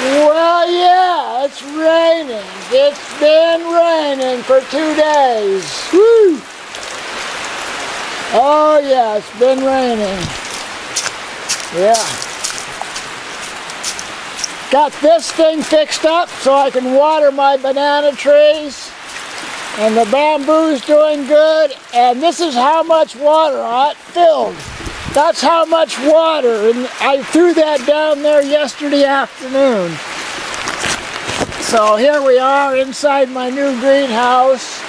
Well, yeah, it's raining. It's been raining for 2 days. Woo! Oh, yeah, it's been raining. Yeah. Got this thing fixed up so I can water my banana trees. And the bamboo's doing good. And this is how much water it filled. That's how much water, and I threw that down there yesterday afternoon. So here we are inside my new greenhouse.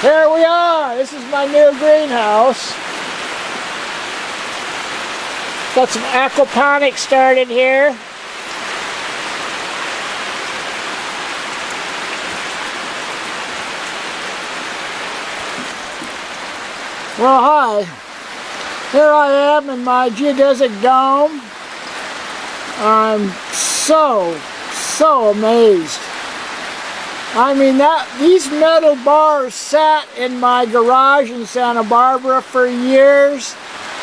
Here we are, this is my new greenhouse. Got some aquaponics started here. Well, hi. Here I am in my geodesic dome. I'm so amazed. I mean, these metal bars sat in my garage in Santa Barbara for years.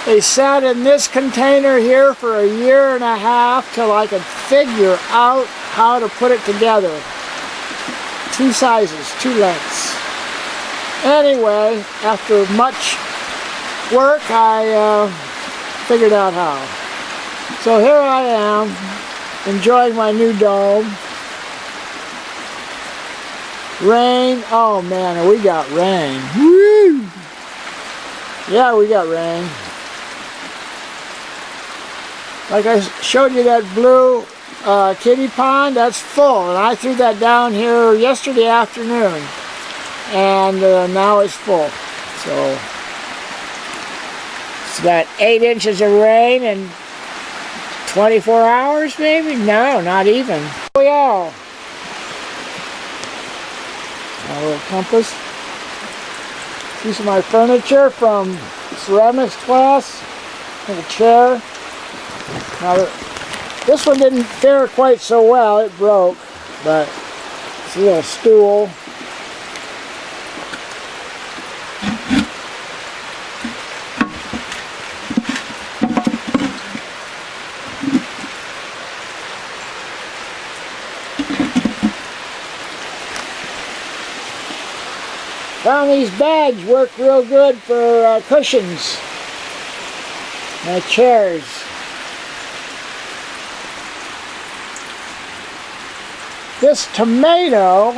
They sat in this container here for a year and a half till I could figure out how to put it together. 2 sizes, 2 lengths. Anyway, after much work, I figured out how. So here I am, enjoying my new dome. Rain, oh man, we got rain. Woo! Yeah, we got rain. Like I showed you that blue kiddie pond, that's full. And I threw that down here yesterday afternoon. And now it's full. So it's about 8 inches of rain in 24 hours maybe? No, not even. Here we are. A little compass. Piece of my furniture from ceramics class. And a chair. Now this one didn't fare quite so well, it broke, but it's a little stool. Found these bags work real good for cushions. My chairs. This tomato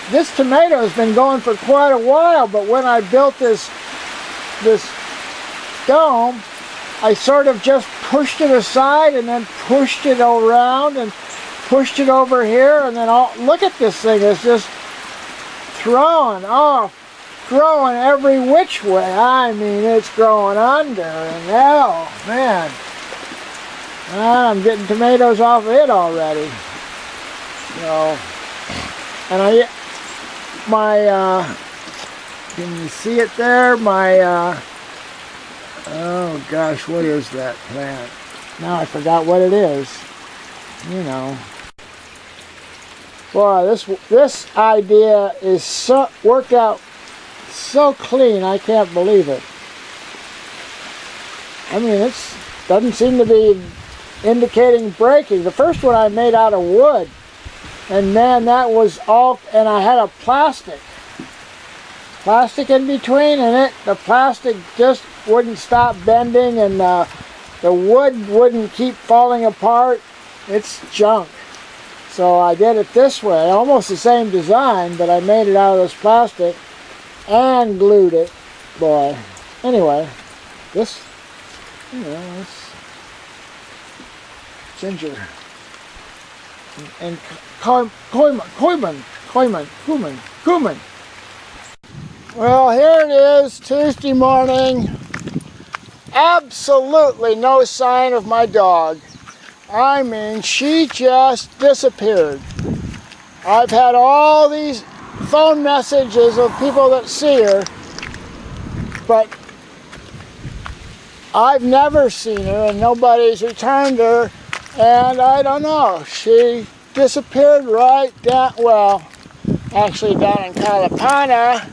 has been going for quite a while, but when I built this dome, I sort of just pushed it aside and then pushed it around and pushed it over here, and then look at this thing, it's just throwing off, growing every which way. I mean, it's growing under, and hell, man, I'm getting tomatoes off of it already. So, and can you see it there? Oh gosh, what is that plant? Now I forgot what it is. You know. Boy, this idea is worked out so clean, I can't believe it. I mean, it doesn't seem to be indicating breaking. The first one I made out of wood, and man, that was all, and I had a plastic in between, and the plastic just wouldn't stop bending, and the wood wouldn't keep falling apart. It's junk. So I did it this way, almost the same design, but I made it out of this plastic and glued it. Boy. Anyway, this, you know, it's ginger. And cumin. Well, here it is, Tuesday morning. Absolutely no sign of my dog. I mean, she just disappeared. I've had all these phone messages of people that see her, but I've never seen her and nobody's returned her, and I don't know. She disappeared right down, well, actually down in Kalapana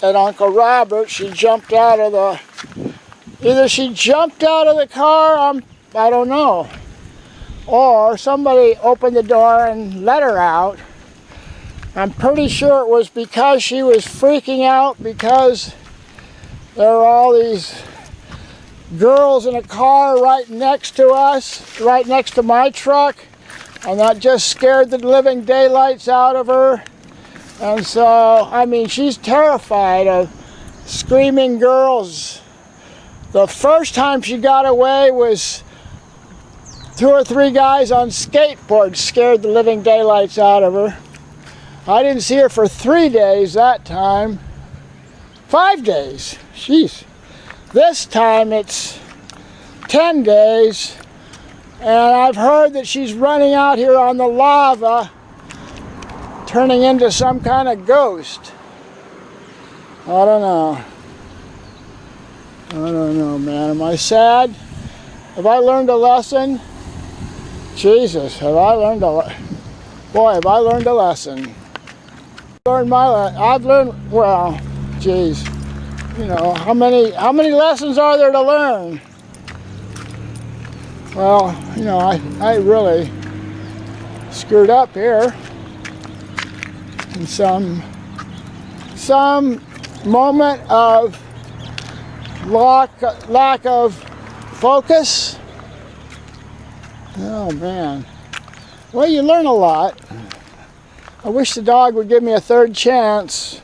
at Uncle Robert. She jumped out of the, either she jumped out of the car, I don't know. or somebody opened the door and let her out. I'm pretty sure it was because she was freaking out because there were all these girls in a car right next to us, right next to my truck, and that just scared the living daylights out of her. And so, I mean, she's terrified of screaming girls. The first time she got away was 2 or 3 guys on skateboards scared the living daylights out of her. I didn't see her for 3 days that time. 5 days. Jeez. This time it's 10 days. And I've heard that she's running out here on the lava, turning into some kind of ghost. I don't know. I don't know, man. Am I sad? Have I learned a lesson? Jesus, have I learned a lesson? Boy, have I learned a lesson. I've learned, well, geez, you know, how many lessons are there to learn? Well, you know, I really screwed up here in some moment of lack of focus. Oh man, well, you learn a lot. I wish the dog would give me a third chance.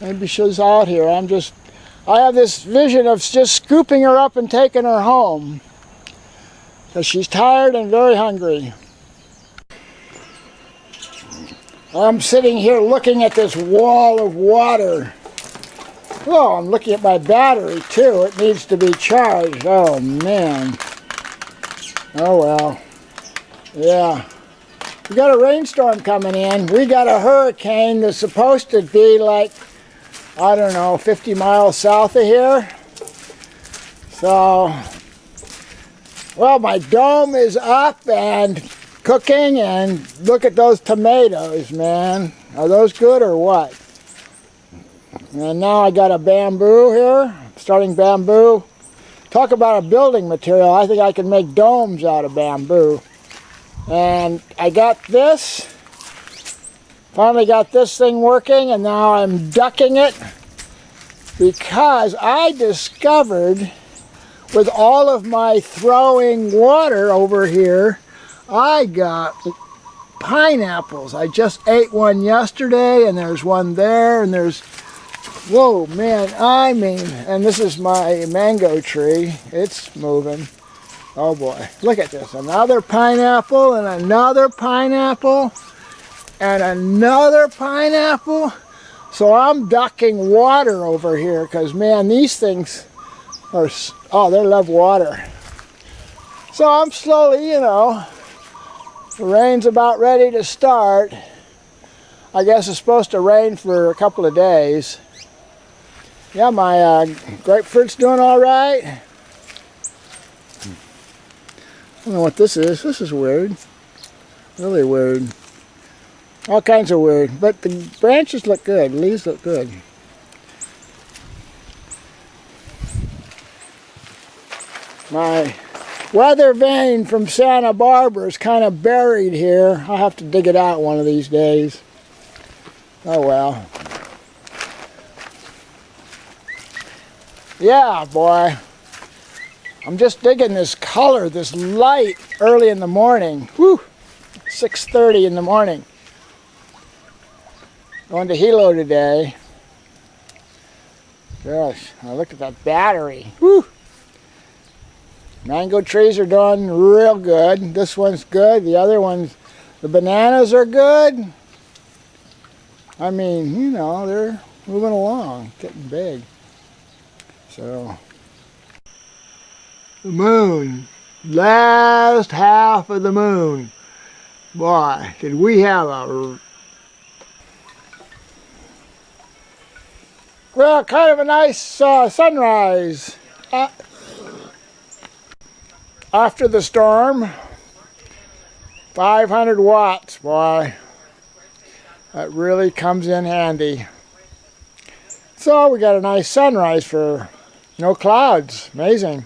Maybe she's out here. I have this vision of just scooping her up and taking her home, because she's tired and very hungry. I'm sitting here looking at this wall of water. Oh, I'm looking at my battery too. It needs to be charged. Oh man. Oh well. Yeah. We got a rainstorm coming in. We got a hurricane that's supposed to be like, I don't know, 50 miles south of here. So, well, my dome is up and cooking, and look at those tomatoes, man. Are those good or what? And now I got a bamboo here, starting bamboo. Talk about a building material. I think I can make domes out of bamboo. And I got this, finally got this thing working, and now I'm ducking it because I discovered with all of my throwing water over here, I got pineapples. I just ate one yesterday, and there's one there, and there's, whoa man, I mean, and this is my mango tree. It's moving. Oh boy, look at this. Another pineapple and another pineapple and another pineapple. So I'm ducking water over here because, man, these things are, oh, they love water. So I'm slowly, you know, the rain's about ready to start. I guess it's supposed to rain for a couple of days. Yeah, my grapefruit's doing all right. I don't know what this is. This is weird. Really weird. All kinds of weird. But the branches look good. The leaves look good. My weather vane from Santa Barbara is kind of buried here. I'll have to dig it out one of these days. Oh well. Yeah, boy. I'm just digging this color, this light, early in the morning. Whew, 6:30 in the morning. Going to Hilo today. Gosh, I look at that battery. Whew. Mango trees are doing real good. This one's good. The other ones, the bananas are good. I mean, you know, they're moving along, getting big. So. The moon, last half of the moon. Boy, did we have a, well, kind of a nice sunrise after the storm. 500 watts, boy. That really comes in handy. So we got a nice sunrise for no clouds. Amazing.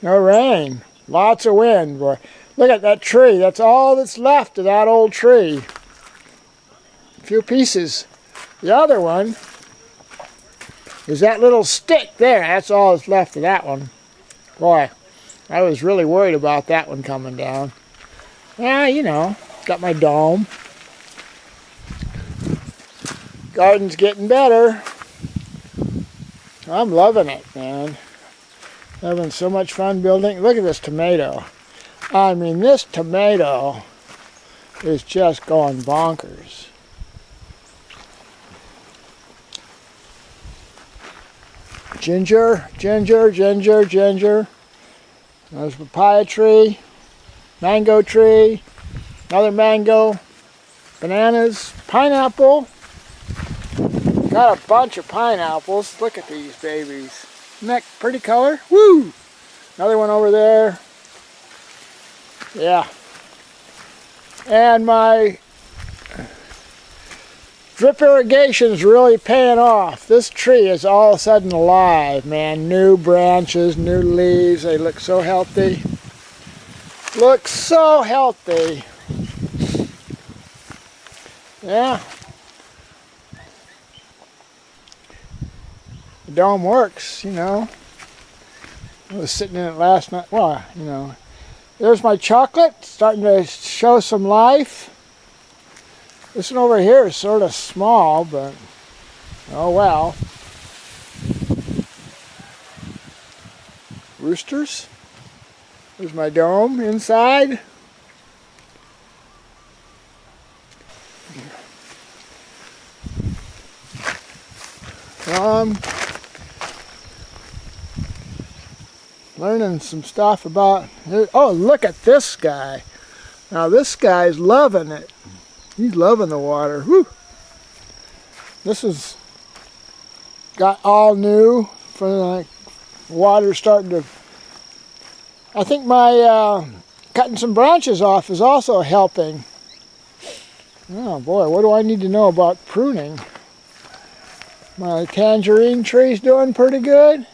No rain, lots of wind. Boy. Look at that tree. That's all that's left of that old tree. A few pieces. The other one is that little stick there. That's all that's left of that one. Boy, I was really worried about that one coming down. Yeah, you know, got my dome. Garden's getting better. I'm loving it, man. Having so much fun building. Look at this tomato. I mean, this tomato is just going bonkers. Ginger, ginger, ginger, ginger. There's a papaya tree, mango tree, another mango, bananas, pineapple. Got a bunch of pineapples. Look at these babies. Isn't that pretty color? Woo! Another one over there. Yeah. And my drip irrigation is really paying off. This tree is all of a sudden alive, man. New branches, new leaves. They look so healthy. Look so healthy. Yeah. The dome works, you know. I was sitting in it last night. Well, you know. There's my chocolate, starting to show some life. This one over here is sort of small, but oh well. Roosters. There's my dome inside. Learning some stuff about, oh, look at this guy. Now this guy's loving it. He's loving the water. Whew. This is got all new for like water starting to, I think my cutting some branches off is also helping. Oh boy, what do I need to know about pruning? My tangerine tree's doing pretty good.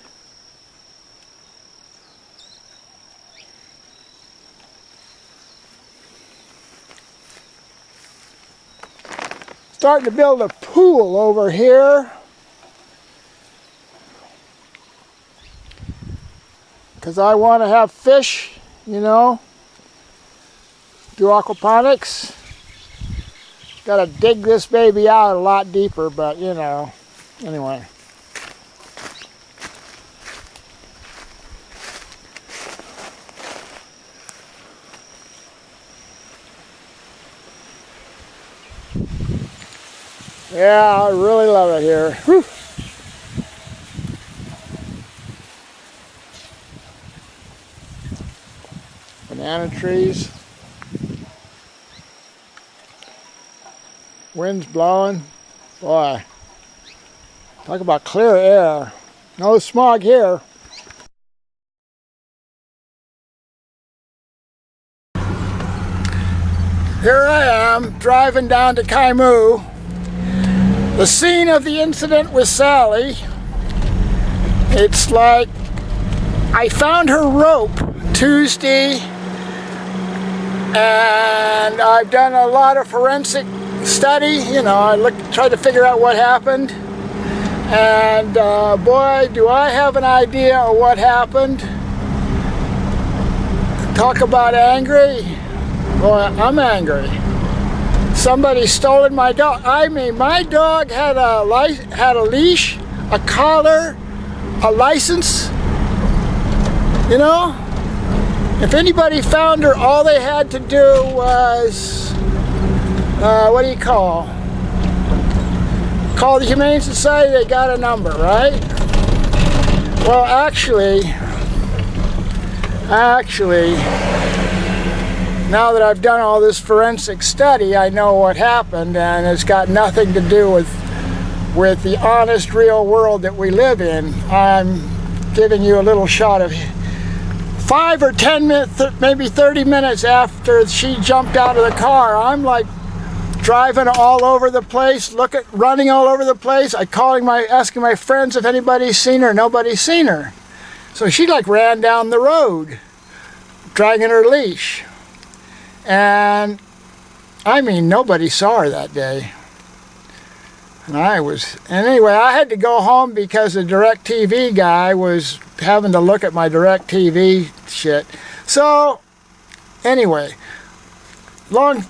Starting to build a pool over here. Because I want to have fish, you know. Do aquaponics. Got to dig this baby out a lot deeper, but you know. Anyway. Yeah, I really love it here. Whew. Banana trees. Wind's blowing. Boy, talk about clear air. No smog here. Here I am, driving down to Kaimu. The scene of the incident with Sally. It's like I found her rope Tuesday, and I've done a lot of forensic study. You know, I tried to figure out what happened, and boy, do I have an idea of what happened. Talk about angry. Boy, I'm angry. Somebody stolen my dog. I mean, my dog had a leash, a collar, a license. You know, if anybody found her, all they had to do was, what do you call? Call the Humane Society. They got a number, right? Well, actually, now that I've done all this forensic study, I know what happened, and it's got nothing to do with the honest, real world that we live in. I'm giving you a little shot of 5 or 10 minutes, maybe 30 minutes after she jumped out of the car. I'm like driving all over the place, running all over the place. Asking my friends if anybody's seen her. Nobody's seen her. So she like ran down the road, dragging her leash. And I mean, nobody saw her that day. And anyway, I had to go home because the DirecTV guy was having to look at my DirecTV shit. So, anyway,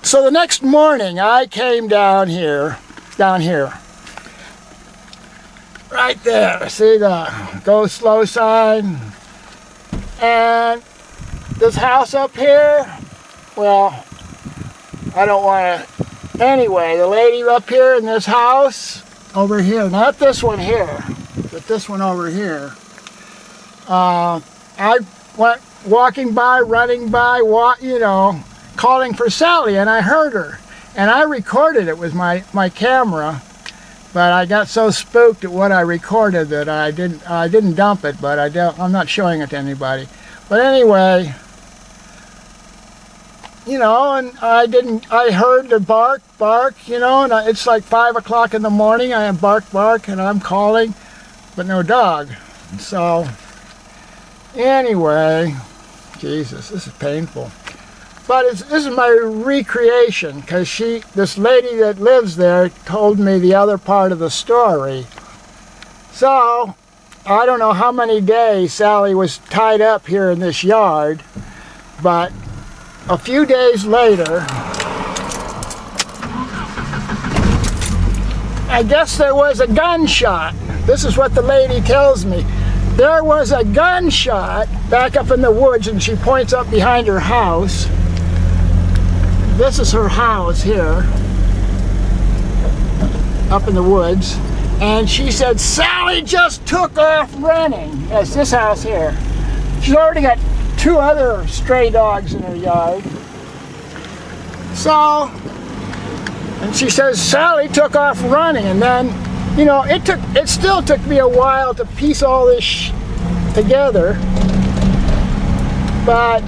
so the next morning I came down here, right there, see the go slow sign? And this house up here, well, I don't want to. Anyway, the lady up here in this house, over here, not this one here, but this one over here, I went walking by, running by, you know, calling for Sally, and I heard her. And I recorded it with my camera, but I got so spooked at what I recorded that I didn't dump it, but I'm not showing it to anybody. But anyway, you know, and I heard the bark, you know, and it's like 5 o'clock in the morning, I am bark, and I'm calling, but no dog. So, anyway, Jesus, this is painful. But this is my recreation, because this lady that lives there told me the other part of the story. So, I don't know how many days Sally was tied up here in this yard, but a few days later, I guess there was a gunshot. This is what the lady tells me. There was a gunshot back up in the woods, and she points up behind her house. This is her house here, up in the woods. And she said, Sally just took off running. That's this house here. She's already got 2 other stray dogs in her yard. So, and she says Sally took off running, and then, you know, it still took me a while to piece all this together. But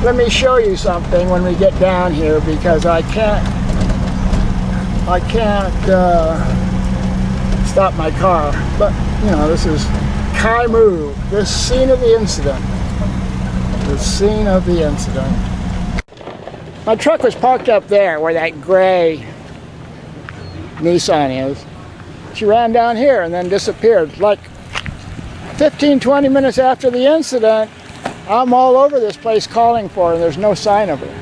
let me show you something when we get down here, because I can't stop my car. But you know, this is Kaimu, the scene of the incident. The scene of the incident. My truck was parked up there where that gray Nissan is. She ran down here and then disappeared. Like 15-20 minutes after the incident, I'm all over this place calling for her, and there's no sign of her.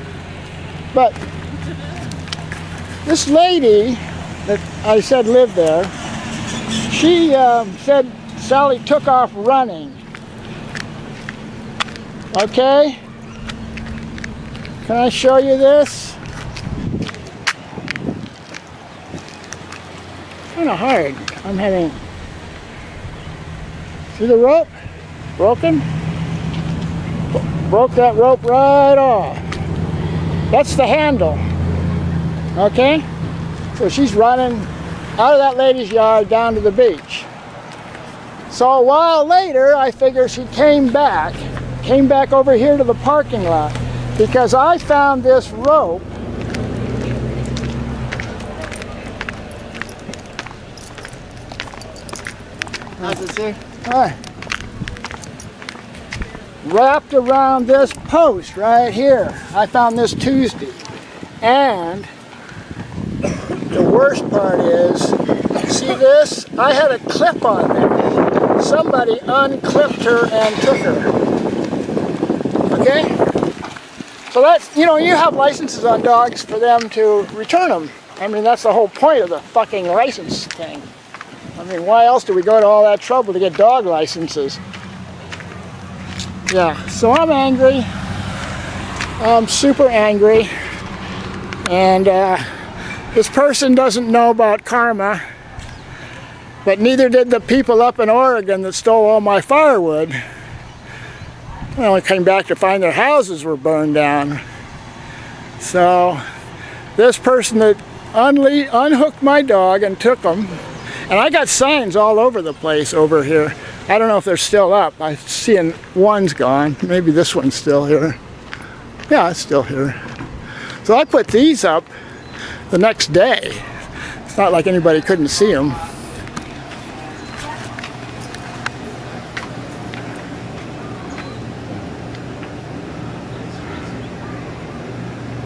But this lady that I said lived there, she said Sally took off running. Okay? Can I show you this? Kind of hard. I'm having. See the rope? Broken? Broke that rope right off. That's the handle. Okay? So she's running out of that lady's yard down to the beach. So a while later, I figure she came back over here to the parking lot, because I found this rope. How's it, sir? Hi. Wrapped around this post right here. I found this Tuesday. And the worst part is, see this? I had a clip on there. Somebody unclipped her and took her. Okay? So that's, you know, you have licenses on dogs for them to return them. I mean, that's the whole point of the fucking license thing. I mean, why else do we go to all that trouble to get dog licenses? Yeah, so I'm angry. I'm super angry. And this person doesn't know about karma, but neither did the people up in Oregon that stole all my firewood. I only came back to find their houses were burned down. So this person that unhooked my dog and took them, and I got signs all over the place over here. I don't know if they're still up. I'm seeing one's gone. Maybe this one's still here. Yeah, it's still here. So I put these up the next day. It's not like anybody couldn't see them.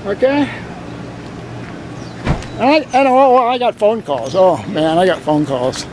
Okay? And I got phone calls. Oh man, I got phone calls.